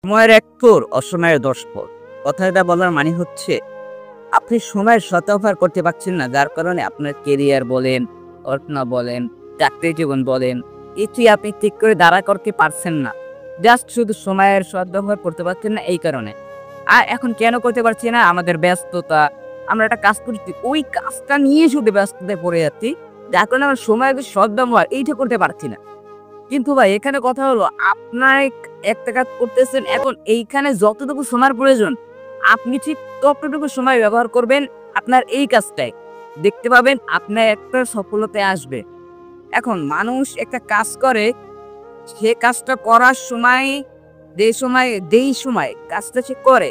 সময়ের এক ফোর অসময়ের 10 ফোর। কথাটা বলার মানে হচ্ছে আপনি সময়ের সদ্ব্যবহার করতে পারছেন না, যার কারণে আপনার কেরিয়ার বলেন, পড়াশোনা বলেন, চাকরি জীবন বলেন, কিছুই আপনি ঠিক করে দাঁড়া করতে পারছেন না। জাস্ট শুধু সময়ের সদ্ব্যবহার করতে পারছেন না এই কারণে। আর এখন কেন করতে পারছি না? আমাদের ব্যস্ততা। আমরা একটা কাজ করছি, ওই কাজটা নিয়ে শুধু ব্যস্ততায় পড়ে যাচ্ছি। যার কারণে আমরা সময়ের যে সদ্ব্যবহার এইটা করতে পারছি না। কিন্তু ভাই এখানে কথা হলো আপনার একটা কাজ করতেছেন, এখন এইখানে যতটুকু সময়ের প্রয়োজন আপনি ঠিক ততটুকু সময় ব্যবহার করবেন আপনার এই কাজটায়। দেখতে পাবেন আপনার একটা সফলতায় আসবে। এখন মানুষ একটা কাজ করে, সে কাজটা করার সময় যেই সময় কাজটা সে করে,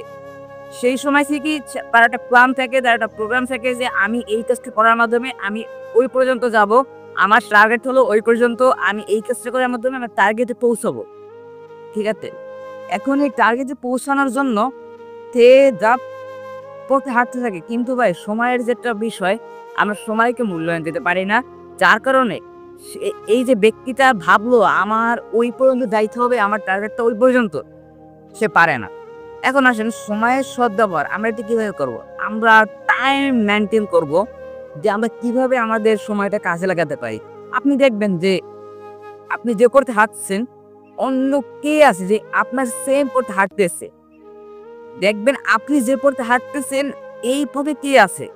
সেই সময় থেকেই তার একটা প্ল্যান থাকে, তার একটা প্রোগ্রাম থাকে যে আমি এই কাজটা করার মাধ্যমে আমি ওই পর্যন্ত যাব। আমার টার্গেট হলো ওই পর্যন্ত, আমি এই কাজটা করার মাধ্যমে আমার টার্গেটে পৌঁছাবো। ঠিক আছে? এখন এই টার্গেটে পৌঁছানোর জন্য সে যা পথে হাঁটতে থাকে, কিন্তু ভাই সময়ের যে একটা বিষয়, আমরা সময়কে মূল্যায়ন দিতে পারি না। যার কারণে এই যে ব্যক্তিটা ভাবলো আমার ওই পর্যন্ত যাইতে হবে, আমার টার্গেটটা ওই পর্যন্ত, সে পারে না। এখন আসেন সময়ের সদ্ব্যবহার আমরা এটা কিভাবে করব? আমরা টাইম মেইনটেইন করব, যে আমরা কিভাবে আমাদের সময়টা কাজে লাগাতে পারি। আপনি দেখবেন যে আপনি যে পথে হাঁটছেন, অন্য কে আছে যে আপনার সেম পথে হাঁটতেছে। দেখবেন আপনি যে পথে হাঁটতেছেন এই পথে কে আছে।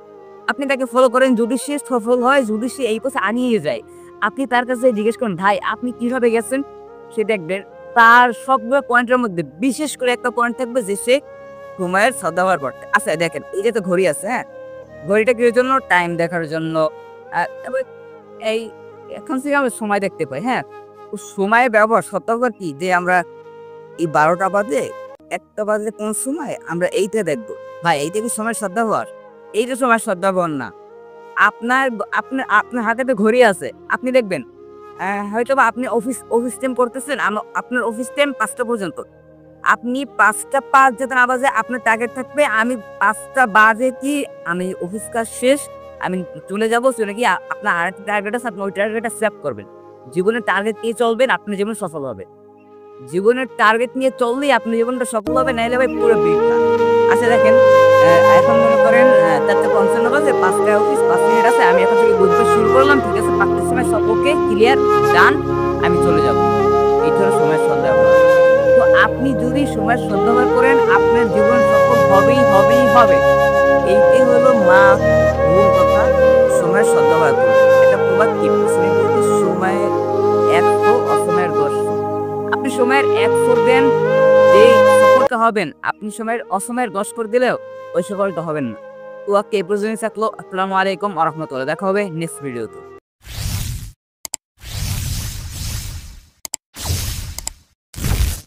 আপনি তাকে ফলো করেন, যদি সে সফল হয়, যদি সে এই পথে আনিয়ে যায়, আপনি তার কাছে জিজ্ঞেস করেন, "ভাই আপনি কিভাবে গেছেন?" সে দেখবেন তার সবগুলো পয়েন্টের মধ্যে বিশেষ করে একটা পয়েন্ট থাকবে যে সে সময়ের সদ্ব্যবহার করতে। আচ্ছা দেখেন, এই যে তো ঘড়ি আছে, হ্যাঁ? ঘড়িটা কিসের জন্য? টাইম দেখার জন্য। তারপরে এই এখন থেকে আমরা সময় দেখতে পাই, হ্যাঁ? তো সময়ের ব্যবহার সদ্ব্যবহার কি? যে আমরা এই ১২টা বাজে, ১টা বাজে কোন সময় আমরা এইটা দেখবো। ভাই এইটা কি সময়ের সদ্ব্যবহার? এইটা সময়ের সদ্ব্যবহার না। আপনার আপনার হাতে একটা ঘড়ি আছে। আপনি দেখবেন হয়তোবা আপনি অফিস টাইম করতেছেন, আপনার অফিস টাইম ৫টা পর্যন্ত। আপনি ৫টা ৫ যাতে না বাজে আপনার টার্গেট থাকবে আমি ৫টা বাজে কি আমি অফিস কাজ শেষ, আমি চলে যাবো। চলে গিয়ে আপনার আরেকটা টার্গেট আছে, আপনি ওই টার্গেটটা সেভ করবেন। জীবনের টার্গেট নিয়ে চলবেন, আপনার জীবন সফল হবে। জীবনের টার্গেট নিয়ে চললেই আপনার জীবনটা সফল হবে, নাইলে ভাই পুরো বৃথা। আচ্ছা দেখেন, এখন মনে করেন ৪:৫৫ বাজে, ৫টায় অফিস, ৫ মিনিট আছে। আমি এখন থেকে বুঝতে শুরু করলাম, ঠিক আছে ৫টার সময় সব ওকে, ক্লিয়ার, ডান, আমি চলে যাব। এইটা হলো সময়ের সদ্ব্যবহার। তো আপনি যদি সময়ের সদ্ব্যবহার করেন আপনার জীবন সফল হবেই হবে। এইটাই হলো মূল কথা, সময়ের সদ্ব্যবহার করুন। একটা প্রবাদ কি মুসলিম বলতে, সময়ের ১০০ অসময়ের ১০০। আপনি সময়ের ১০০ দেন, যেই সফলটা হবেন, আপনি সময়ের অসময়ের ১০ করে দিলেও ওই সফলটা হবেন না। তো আজকে এই পর্যন্তই থাকলো। আসসালামু আলাইকুম ওয়া রাহমাতুল্লাহ। দেখা হবে নেক্সট ভিডিওতে।